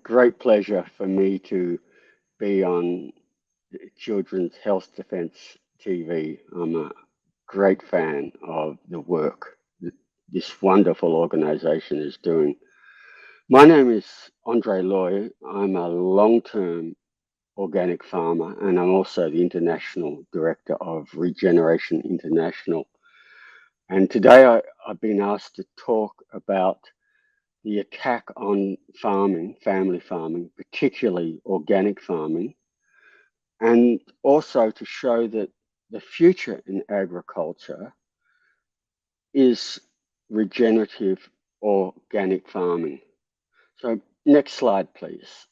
great pleasure for me to be on Children's Health Defence TV. I'm a great fan of the work this wonderful organisation is doing. My name is André Leu. I'm a long-term organic farmer, and I'm also the International Director of Regeneration International. And today I've been asked to talk about the attack on farming, family farming, particularly organic farming, and also to show that the future in agriculture is regenerative organic farming. So next slide, please.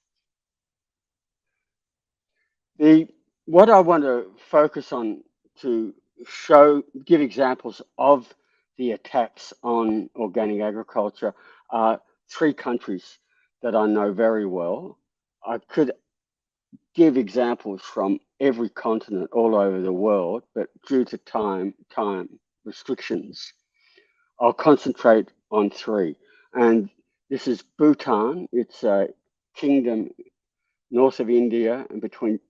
What I want to focus on to give examples of the attacks on organic agriculture are three countries that I know very well. I could give examples from every continent all over the world, but due to time restrictions, I'll concentrate on three. And this is Bhutan. It's a kingdom north of India and between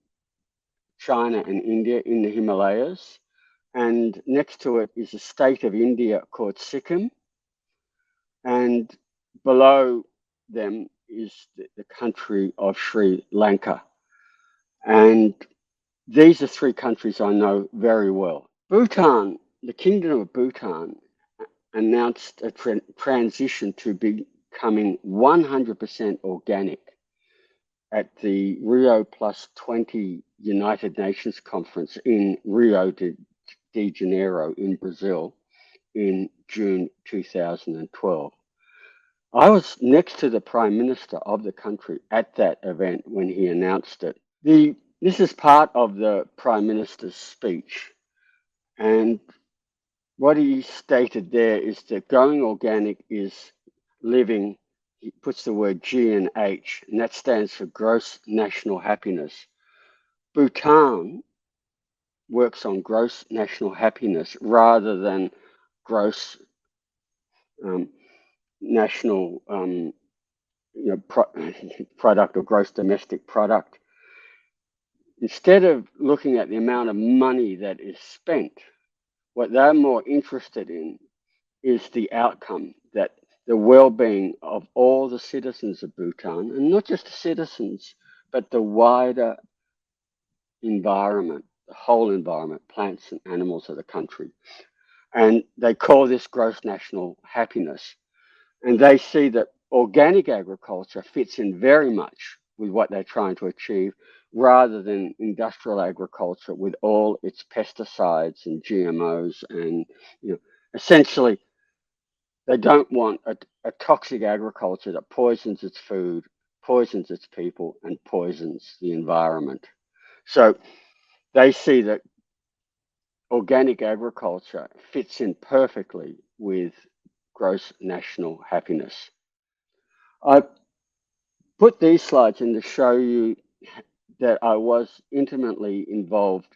China and India in the Himalayas. And next to it is a state of India called Sikkim. And below them is the country of Sri Lanka. And these are three countries I know very well. Bhutan, the Kingdom of Bhutan, announced a transition to becoming 100% organic at the Rio Plus 20 United Nations Conference in Rio de Janeiro in Brazil in June 2012. I was next to the Prime Minister of the country at that event when he announced it. This is part of the Prime Minister's speech, and what he stated there is that going organic is living, he puts the word G and H, and that stands for gross national happiness. Bhutan works on gross national happiness rather than gross national product or gross domestic product. Instead of looking at the amount of money that is spent, what they're more interested in is the outcome, that the well-being of all the citizens of Bhutan, and not just the citizens, but the wider environment, the whole environment, plants and animals of the country. And they call this gross national happiness. And they see that organic agriculture fits in very much with what they're trying to achieve, rather than industrial agriculture with all its pesticides and GMOs. And essentially, they don't want a toxic agriculture that poisons its food, poisons its people, and poisons the environment. So they see that organic agriculture fits in perfectly with gross national happiness. I put these slides in to show you that I was intimately involved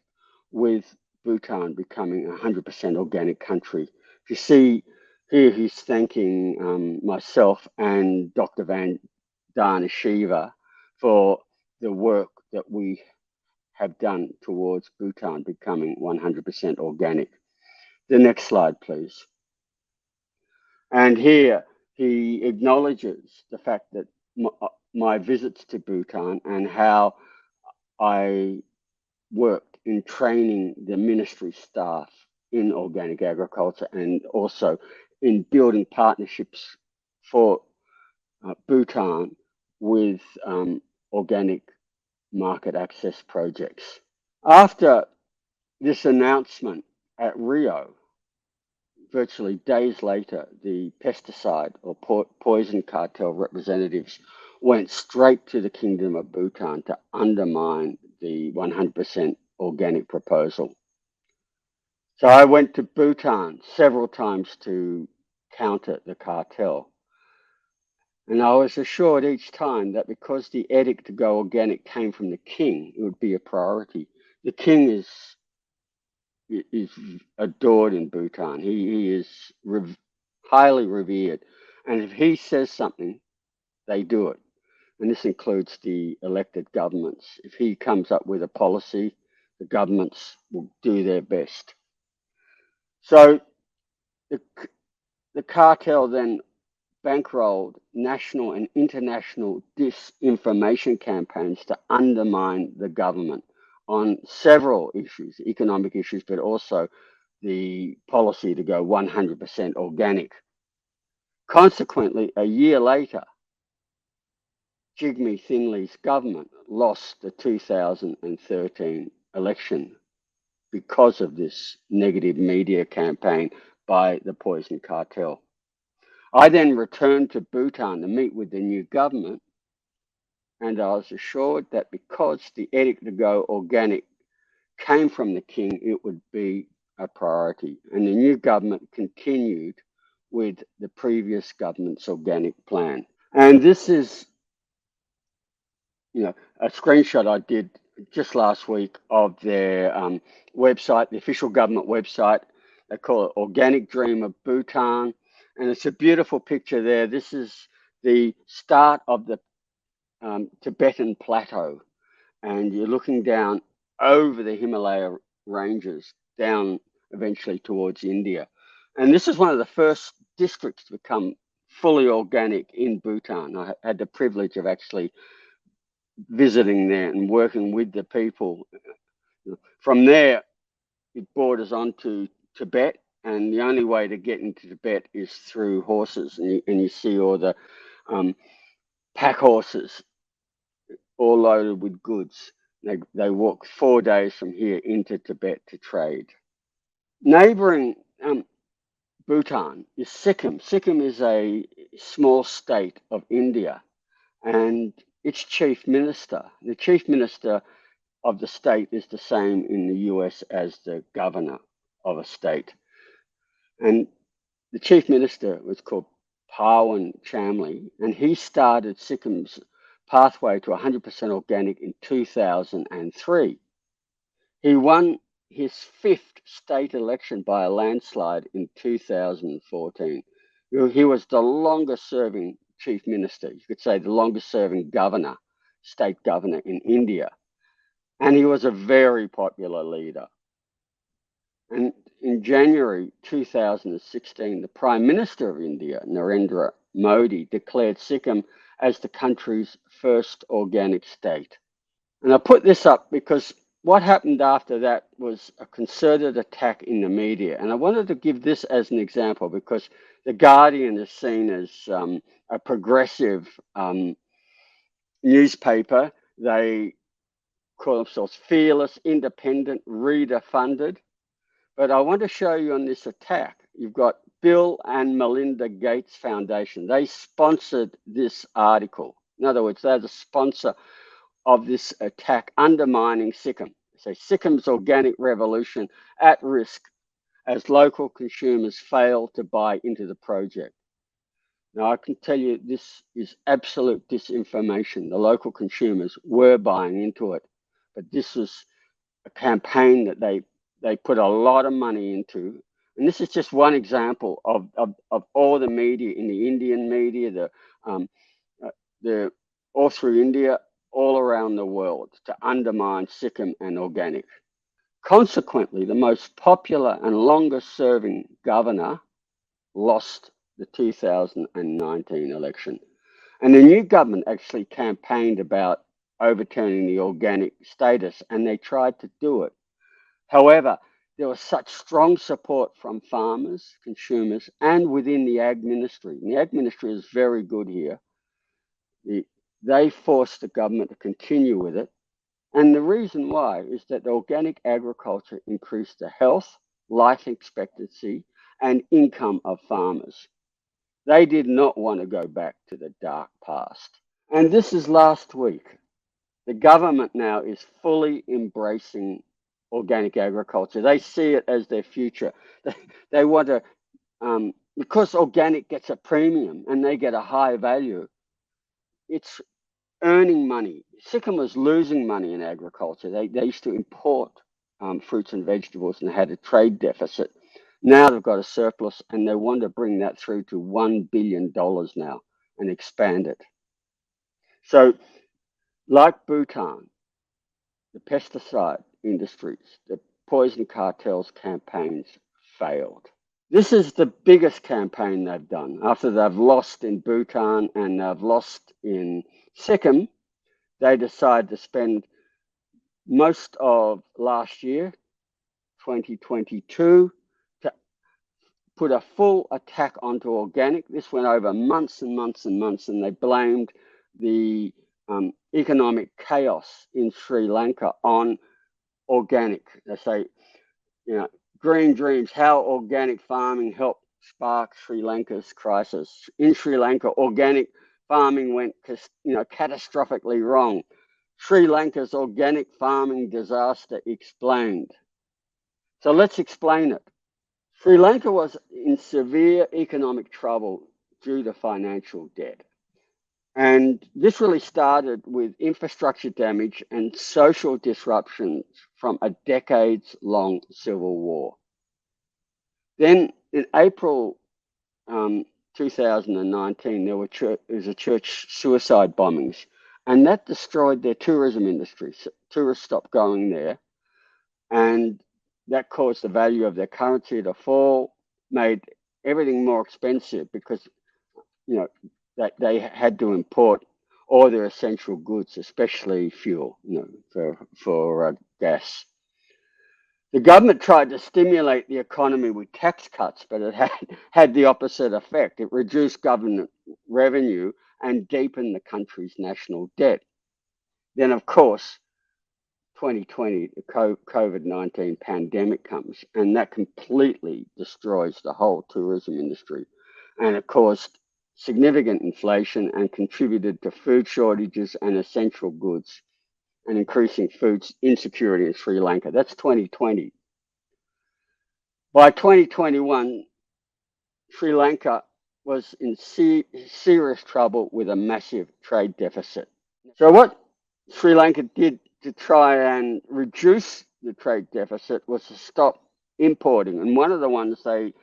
with Bhutan becoming a 100% organic country. You see here, he's thanking myself and Dr. Vandana Shiva for the work that we have done towards Bhutan becoming 100% organic. The next slide, please. And here he acknowledges the fact that my visits to Bhutan and how I worked in training the ministry staff in organic agriculture and also in building partnerships for Bhutan with organic market access projects. After this announcement at Rio, virtually days later, the pesticide or poison cartel representatives went straight to the Kingdom of Bhutan to undermine the 100% organic proposal. So I went to Bhutan several times to counter the cartel. And I was assured each time that because the edict to go organic came from the king, it would be a priority. The king is adored in Bhutan. He is highly revered. And if he says something, they do it. and this includes the elected governments. If he comes up with a policy, the governments will do their best. So the, the cartel then bankrolled national and international disinformation campaigns to undermine the government on several issues, economic issues, but also the policy to go 100% organic. Consequently, a year later, Jigme Thinley's government lost the 2013 election because of this negative media campaign by the poison cartel. I then returned to Bhutan to meet with the new government, and I was assured that because the edict to go organic came from the king, it would be a priority. And the new government continued with the previous government's organic plan. And this is, a screenshot I did just last week of their website, the official government website. They call it Organic Dream of Bhutan. And it's a beautiful picture there. This is the start of the Tibetan plateau. And you're looking down over the Himalaya ranges, down eventually towards India. And this is one of the first districts to become fully organic in Bhutan. I had the privilege of actually visiting there and working with the people. From there, it borders on to Tibet, and the only way to get into Tibet is through horses. And you see all the pack horses all loaded with goods. They walk 4 days from here into Tibet to trade. Neighboring Bhutan is Sikkim. Sikkim is a small state of India, and its chief minister, the chief minister of the state is the same in the US as the governor of a state. And the chief minister was called Pawan Chamley, and he started Sikkim's pathway to 100% organic in 2003. He won his fifth state election by a landslide in 2014. He was the longest serving chief minister, you could say the longest serving governor, state governor in India. And he was a very popular leader. And in January 2016, the Prime Minister of India, Narendra Modi, declared Sikkim as the country's first organic state. And I put this up because what happened after that was a concerted attack in the media. And I wanted to give this as an example because The Guardian is seen as a progressive newspaper. They call themselves fearless, independent, reader funded. But I want to show you on this attack, you've got Bill and Melinda Gates Foundation. They sponsored this article. In other words, they're the sponsor of this attack undermining Sikkim. So Sikkim's organic revolution at risk as local consumers fail to buy into the project. Now, I can tell you this is absolute disinformation. The local consumers were buying into it, but this was a campaign that they put a lot of money into. And this is just one example of all the media in the Indian media, the all through India, all around the world to undermine Sikkim and organic. Consequently, the most popular and longest serving governor lost the 2019 election. And the new government actually campaigned about overturning the organic status, and they tried to do it. However, there was such strong support from farmers, consumers, and within the ag ministry. And the ag ministry is very good here. They forced the government to continue with it. And the reason why is that organic agriculture increased the health, life expectancy, and income of farmers. They did not want to go back to the dark past. And this is last week. The government now is fully embracing organic agriculture. They see it as their future. They want to, because organic gets a premium and they get a high value, it's earning money. Sikkim was losing money in agriculture. They used to import fruits and vegetables and had a trade deficit. Now they've got a surplus and they want to bring that through to $1 billion now and expand it. So, like Bhutan, the pesticide industries, the poison cartels campaigns failed. This is the biggest campaign they've done. After they've lost in Bhutan and they've lost in Sikkim, they decided to spend most of last year, 2022, to put a full attack onto organic. This went over months and months and months, and they blamed the economic chaos in Sri Lanka on organic. They say, green dreams, how organic farming helped spark Sri Lanka's crisis. In Sri Lanka, organic farming went, catastrophically wrong. Sri Lanka's organic farming disaster explained. So let's explain it. Sri Lanka was in severe economic trouble due to financial debt. And this really started with infrastructure damage and social disruptions from a decades-long civil war. Then in April 2019, there was a church suicide bombings, and that destroyed their tourism industry. So tourists stopped going there, and that caused the value of their currency to fall, made everything more expensive because that they had to import all their essential goods, especially fuel, for gas. The government tried to stimulate the economy with tax cuts, but it had the opposite effect. It reduced government revenue and deepened the country's national debt. Then, of course, 2020, the COVID-19 pandemic comes, and that completely destroys the whole tourism industry. And it caused significant inflation and contributed to food shortages and essential goods and increasing food insecurity in Sri Lanka. That's 2020. By 2021, Sri Lanka was in serious trouble with a massive trade deficit. So what Sri Lanka did to try and reduce the trade deficit was to stop importing. And one of the ones they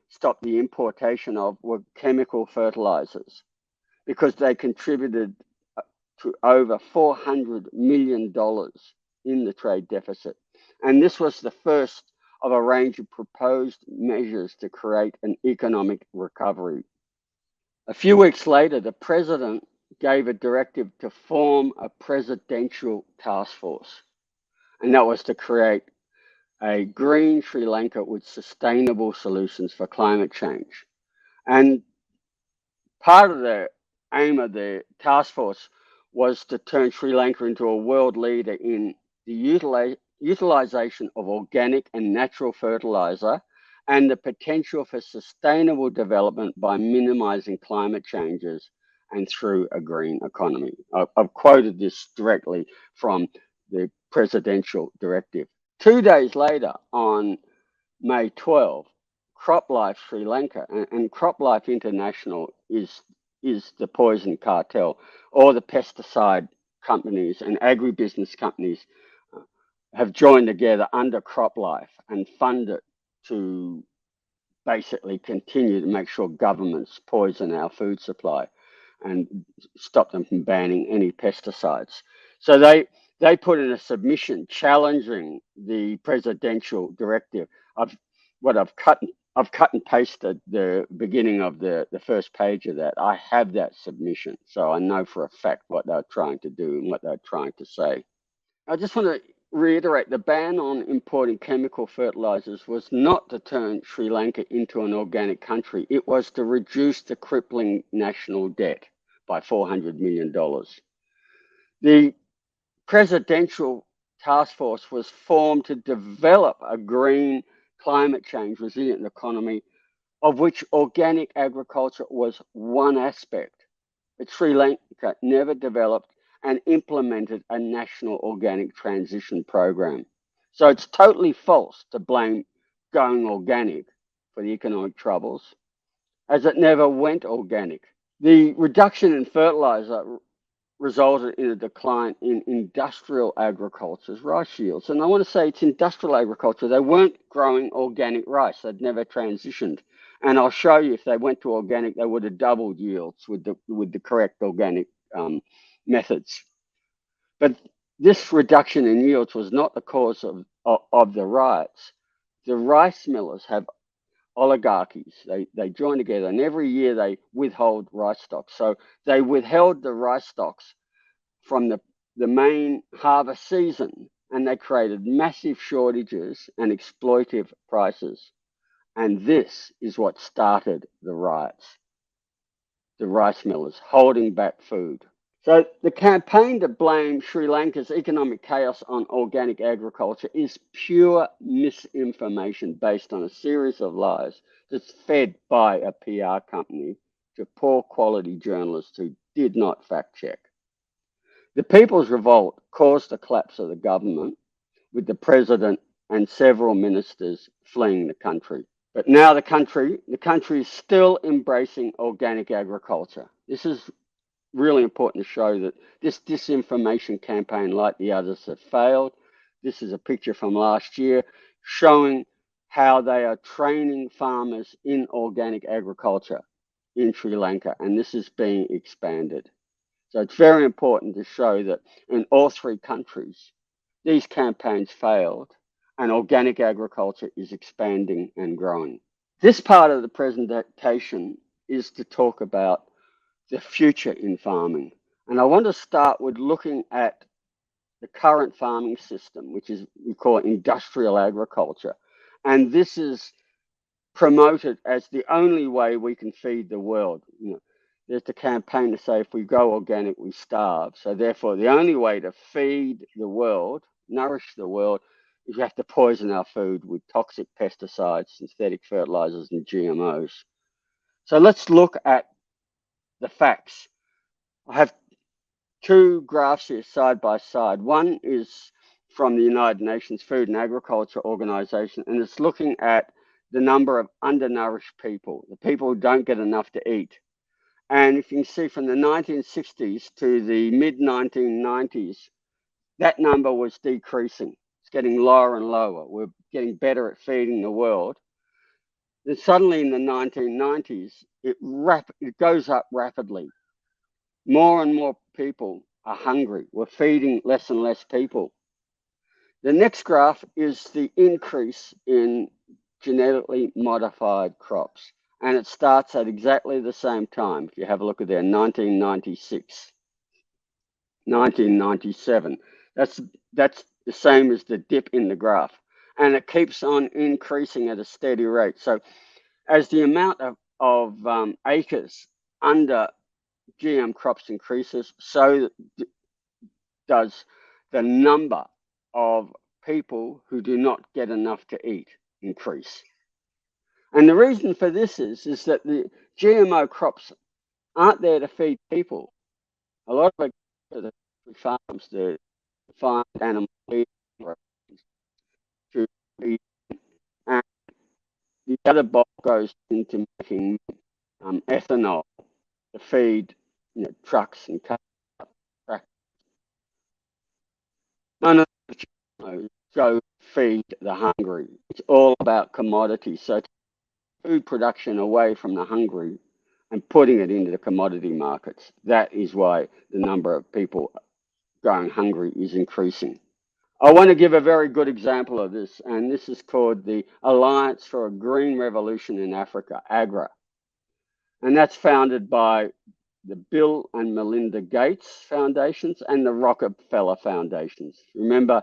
stopped the importation of were chemical fertilizers because they contributed to over $400 million in the trade deficit. And this was the first of a range of proposed measures to create an economic recovery. A few weeks later, the president gave a directive to form a presidential task force, and that was to create a green Sri Lanka with sustainable solutions for climate change. And part of the aim of the task force was to turn Sri Lanka into a world leader in the utilization of organic and natural fertilizer and the potential for sustainable development by minimizing climate changes and through a green economy. I've quoted this directly from the presidential directive. 2 days later, on May 12, CropLife Sri Lanka and CropLife International is the poison cartel. All the pesticide companies and agribusiness companies have joined together under CropLife and fund it to basically continue to make sure governments poison our food supply and stop them from banning any pesticides. So they put in a submission challenging the presidential directive. I've cut and pasted the beginning of the first page of that. I have that submission, so I know for a fact what they're trying to do and what they're trying to say. I just want to reiterate, the ban on importing chemical fertilizers was not to turn Sri Lanka into an organic country. It was to reduce the crippling national debt by $400 million. The presidential task force was formed to develop a green, climate change resilient economy, of which organic agriculture was one aspect. But Sri Lanka never developed and implemented a national organic transition program. So it's totally false to blame going organic for the economic troubles, as it never went organic. The reduction in fertilizer resulted in a decline in industrial agriculture's rice yields. And I want to say it's industrial agriculture. They weren't growing organic rice. They'd never transitioned. And I'll show you if they went to organic, they would have doubled yields with the correct organic methods. But this reduction in yields was not the cause of the riots. The rice millers have oligarchies. They join together, and every year they withhold rice stocks. So they withheld the rice stocks from the main harvest season, and they created massive shortages and exploitive prices. And this is what started the riots. The rice millers holding back food. So the campaign to blame Sri Lanka's economic chaos on organic agriculture is pure misinformation based on a series of lies that's fed by a PR company to poor quality journalists who did not fact check. The People's Revolt caused the collapse of the government, with the president and several ministers fleeing the country. But now the country is still embracing organic agriculture. This is really important to show that this disinformation campaign, like the others, have failed. This is a picture from last year showing how they are training farmers in organic agriculture in Sri Lanka, and this is being expanded. So it's very important to show that in all three countries, these campaigns failed and organic agriculture is expanding and growing. This part of the presentation is to talk about the future in farming. And I want to start with looking at the current farming system, which is, we call it industrial agriculture. And this is promoted as the only way we can feed the world. You know, there's the campaign to say if we go organic, we starve. So therefore, the only way to feed the world, nourish the world, is you have to poison our food with toxic pesticides, synthetic fertilizers, and GMOs. So let's look at the facts. I have two graphs here side by side. One is from the United Nations Food and Agriculture Organization, and it's looking at the number of undernourished people, the people who don't get enough to eat. And if you can see from the 1960s to the mid-1990s, that number was decreasing. It's getting lower and lower. We're getting better at feeding the world. Then suddenly in the 1990s, it goes up rapidly. More and more people are hungry. We're feeding less and less people. The next graph is the increase in genetically modified crops. And it starts at exactly the same time. If you have a look at there, 1996, 1997. That's the same as the dip in the graph. And it keeps on increasing at a steady rate. So as the amount of acres under GM crops increases, so does the number of people who do not get enough to eat increase. And the reason for this is that the GMO crops aren't there to feed people. A lot of the farms, the farm animal feed to feed, and the other bulk goes into making ethanol to feed trucks and cars. None of the go feed the hungry. It's all about commodities. So food production away from the hungry and putting it into the commodity markets. That is why the number of people going hungry is increasing. I want to give a very good example of this, and this is called the Alliance for a Green Revolution in Africa, AGRA. And that's founded by the Bill and Melinda Gates Foundations and the Rockefeller Foundations. Remember,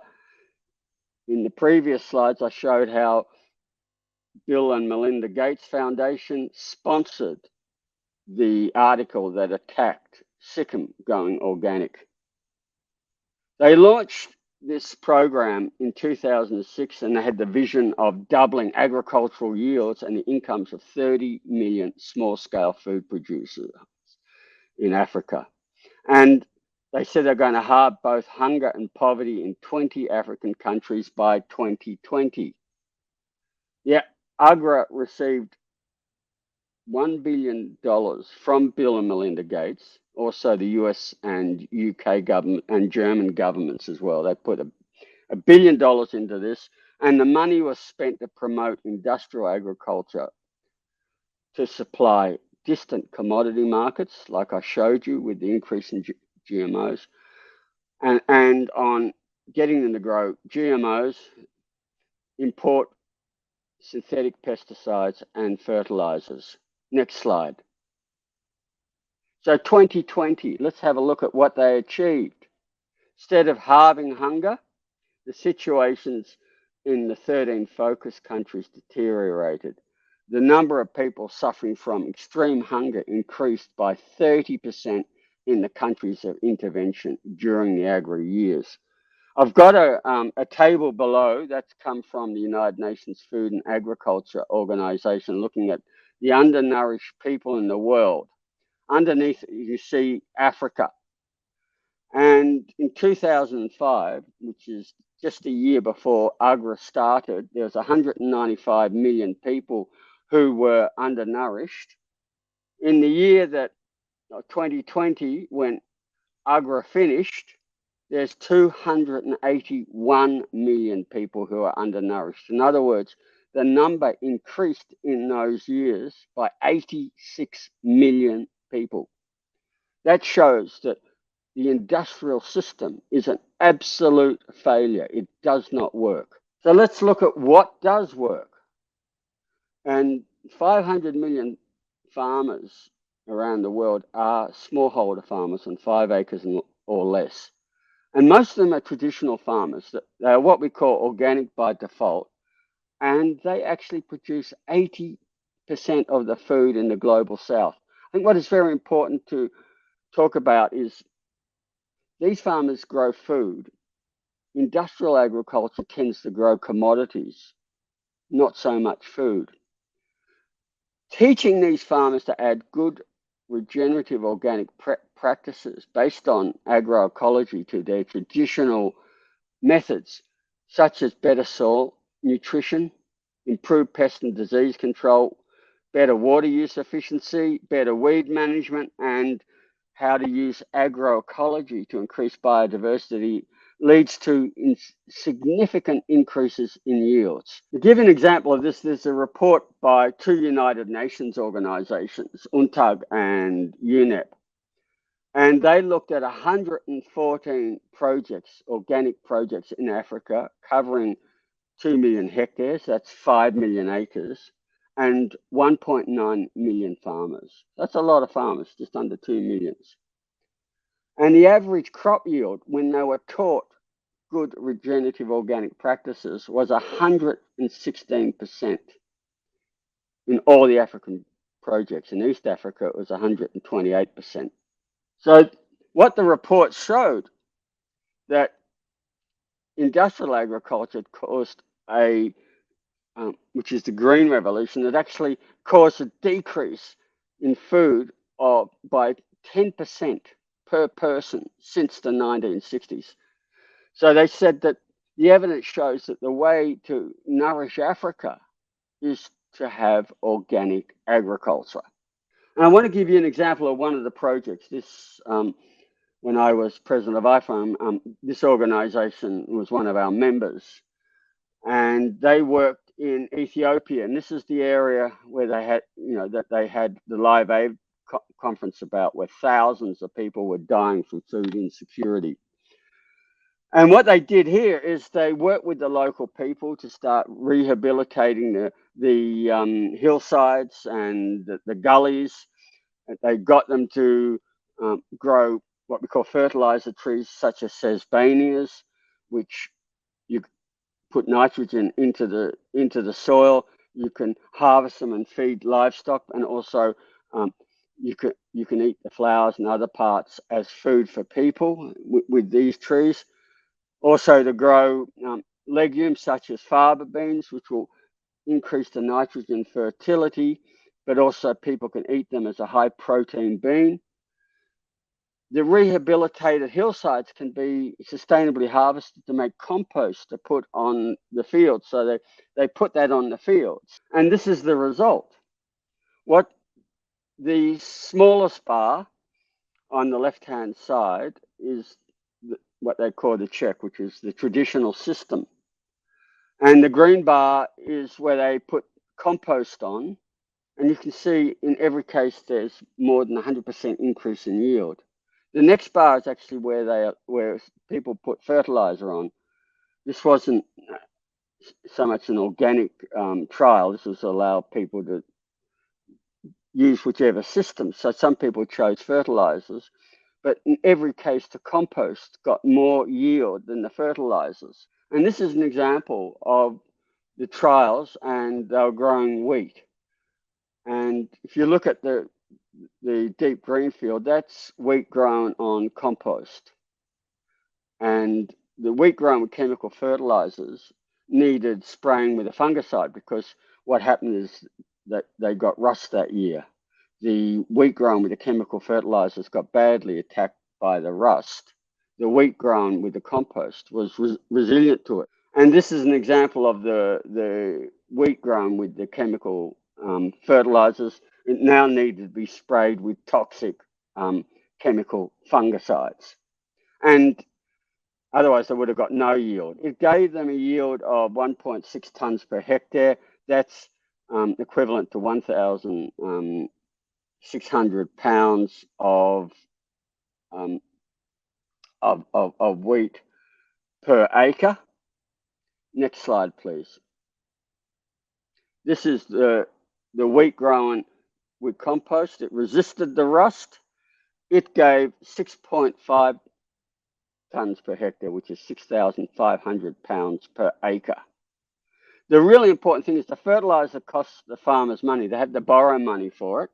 in the previous slides, I showed how Bill and Melinda Gates Foundation sponsored the article that attacked Sikkim going organic. They launched this program in 2006, and they had the vision of doubling agricultural yields and the incomes of 30 million small-scale food producers in Africa. And they said they're going to halve both hunger and poverty in 20 African countries by 2020. Yeah, AGRA received $1 billion from Bill and Melinda Gates, also the US and UK government and German governments as well. They put $1 billion into this, and the money was spent to promote industrial agriculture to supply distant commodity markets, like I showed you with the increase in GMOs, and on getting them to grow GMOs, import synthetic pesticides and fertilizers. Next slide. So 2020, let's have a look at what they achieved. Instead of halving hunger, the situations in the 13 focus countries deteriorated. The number of people suffering from extreme hunger increased by 30% in the countries of intervention during the agri years. I've got a table below that's come from the United Nations Food and Agriculture Organization looking at the undernourished people in the world. Underneath, you see Africa. And in 2005, which is just a year before AGRA started, there was 195 million people who were undernourished. In the year that 2020, when AGRA finished, there's 281 million people who are undernourished. In other words, the number increased in those years by 86 million people. That shows that the industrial system is an absolute failure. It does not work. So let's look at what does work. And 500 million farmers around the world are smallholder farmers on 5 acres or less. And most of them are traditional farmers. They are what we call organic by default. And they actually produce 80% of the food in the global south. I think what is very important to talk about is these farmers grow food. Industrial agriculture tends to grow commodities, not so much food. Teaching these farmers to add good regenerative organic practices based on agroecology to their traditional methods, such as better soil nutrition, improved pest and disease control, better water use efficiency, better weed management, and how to use agroecology to increase biodiversity leads to significant increases in yields. To give an example of this, there's a report by two United Nations organizations, UNTAG and UNEP, and they looked at 114 projects, organic projects in Africa, covering 2 million hectares, that's 5 million acres, and 1.9 million farmers. That's a lot of farmers, just under 2 million. And the average crop yield when they were taught good regenerative organic practices was 116% in all the African projects. In East Africa, it was 128%. So what the report showed, that industrial agriculture caused which is the green revolution, it actually caused a decrease in food by 10% per person since the 1960s. So they said that the evidence shows that the way to nourish Africa is to have organic agriculture. And I want to give you an example of one of the projects. This, when I was president of IFOAM, this organization was one of our members, and they worked in Ethiopia. And this is the area where they had, that they had the Live Aid conference about, where thousands of people were dying from food insecurity. And what they did here is they worked with the local people to start rehabilitating the hillsides and the gullies. They got them to grow what we call fertilizer trees, such as sesbanias, which you put nitrogen into the soil. You can harvest them and feed livestock, and also you can eat the flowers and other parts as food for people with these trees. Also to grow legumes such as faba beans, which will increase the nitrogen fertility, but also people can eat them as a high protein bean. The rehabilitated hillsides can be sustainably harvested to make compost to put on the fields. So they put that on the fields. And this is the result. What the smallest bar on the left-hand side is what they call the check, which is the traditional system. And the green bar is where they put compost on. And you can see in every case, there's more than 100% increase in yield. The next bar is actually where people put fertilizer on. This wasn't so much an organic trial. This was to allow people to use whichever system. So some people chose fertilizers, but in every case, the compost got more yield than the fertilizers. And this is an example of the trials, and they were growing wheat. And if you look at the deep green field, that's wheat grown on compost. And the wheat grown with chemical fertilizers needed spraying with a fungicide, because what happened is that they got rust that year. The wheat grown with the chemical fertilizers got badly attacked by the rust. The wheat grown with the compost was resilient to it. And this is an example of the wheat grown with the chemical fertilizers. It now needed to be sprayed with toxic chemical fungicides. And otherwise, they would have got no yield. It gave them a yield of 1.6 tons per hectare. That's equivalent to 1,600 pounds of wheat per acre. Next slide, please. This is the wheat grown with compost. It resisted the rust. It gave 6.5 tons per hectare, which is 6,500 pounds per acre. The really important thing is the fertilizer costs the farmers money. They had to borrow money for it,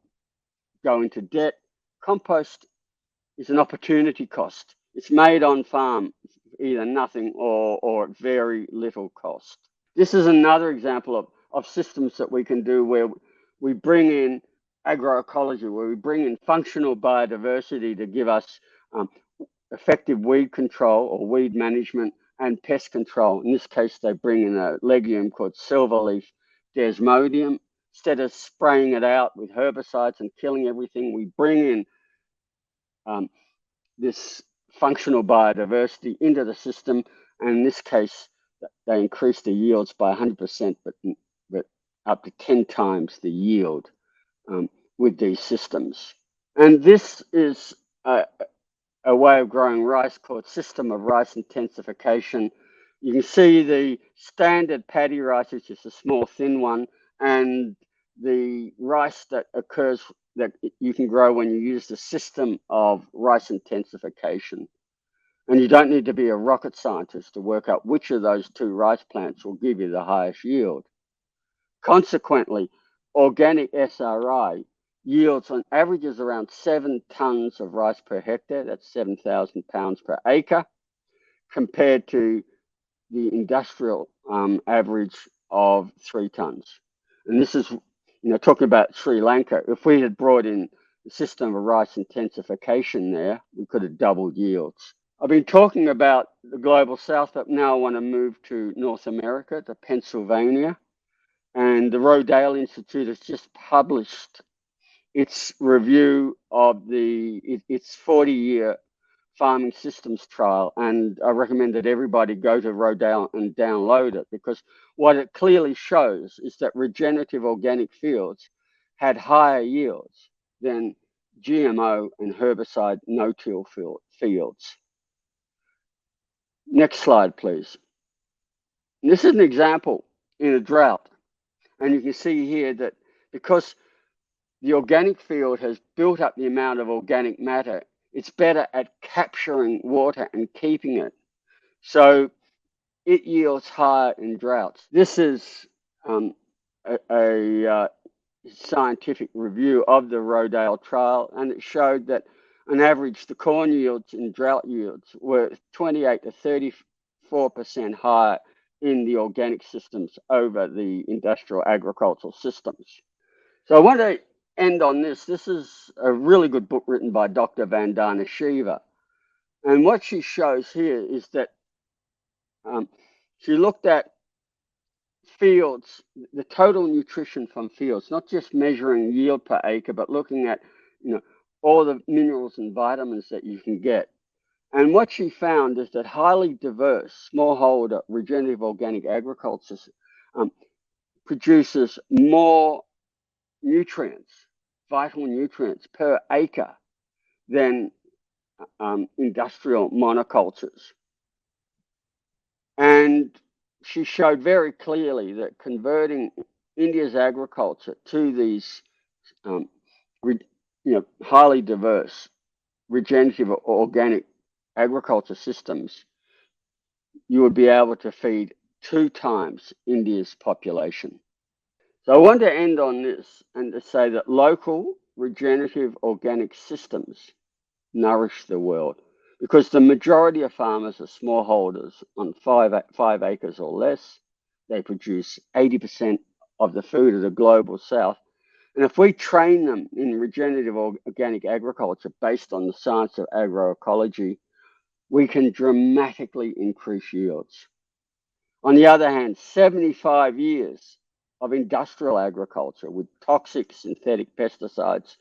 go into debt. Compost is an opportunity cost. It's made on farm, either nothing or at very little cost. This is another example of systems that we can do where we bring in agroecology, where we bring in functional biodiversity to give us effective weed control or weed management and pest control. In this case, they bring in a legume called silverleaf desmodium. Instead of spraying it out with herbicides and killing everything, we bring in this functional biodiversity into the system. And in this case, they increase the yields by 100%, but up to 10 times the yield with these systems. And this is a way of growing rice called system of rice intensification. You can see the standard paddy rice, which is a small thin one, and the rice that occurs that you can grow when you use the system of rice intensification. And you don't need to be a rocket scientist to work out which of those two rice plants will give you the highest yield. Consequently, organic SRI yields on averages around 7 tons of rice per hectare. That's 7,000 pounds per acre, compared to the industrial average of 3 tons. And this is, talking about Sri Lanka. If we had brought in the system of rice intensification there, we could have doubled yields. I've been talking about the global south, but now I want to move to North America, to Pennsylvania. And the Rodale Institute has just published its review of its 40-year farming systems trial. And I recommend that everybody go to Rodale and download it, because what it clearly shows is that regenerative organic fields had higher yields than GMO and herbicide no-till fields. Next slide, please. And this is an example in a drought. And you can see here that because the organic field has built up the amount of organic matter, it's better at capturing water and keeping it. So it yields higher in droughts. This is a scientific review of the Rodale trial, and it showed that on average, the corn yields and drought yields were 28 to 34% higher in the organic systems over the industrial agricultural systems. So I want to end on this. This is a really good book written by Dr. Vandana Shiva. And what she shows here is that she looked at fields, the total nutrition from fields, not just measuring yield per acre, but looking at, all the minerals and vitamins that you can get. And what she found is that highly diverse smallholder regenerative organic agriculture produces more nutrients, vital nutrients per acre than industrial monocultures. And she showed very clearly that converting India's agriculture to these highly diverse regenerative or organic agriculture systems, you would be able to feed 2 times India's population. So I want to end on this and to say that local regenerative organic systems nourish the world because the majority of farmers are smallholders on 5 acres or less. They produce 80% of the food of the global south. And if we train them in regenerative organic agriculture based on the science of agroecology, we can dramatically increase yields. On the other hand, 75 years of industrial agriculture with toxic synthetic pesticides,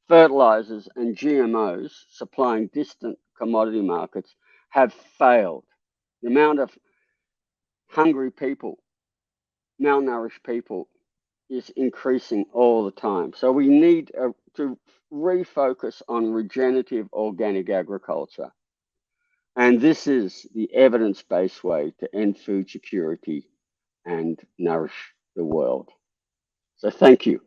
fertilizers, and GMOs supplying distant commodity markets have failed. The amount of hungry people, malnourished people, is increasing all the time. So we need to refocus on regenerative organic agriculture. And this is the evidence-based way to end food security and nourish the world. So thank you.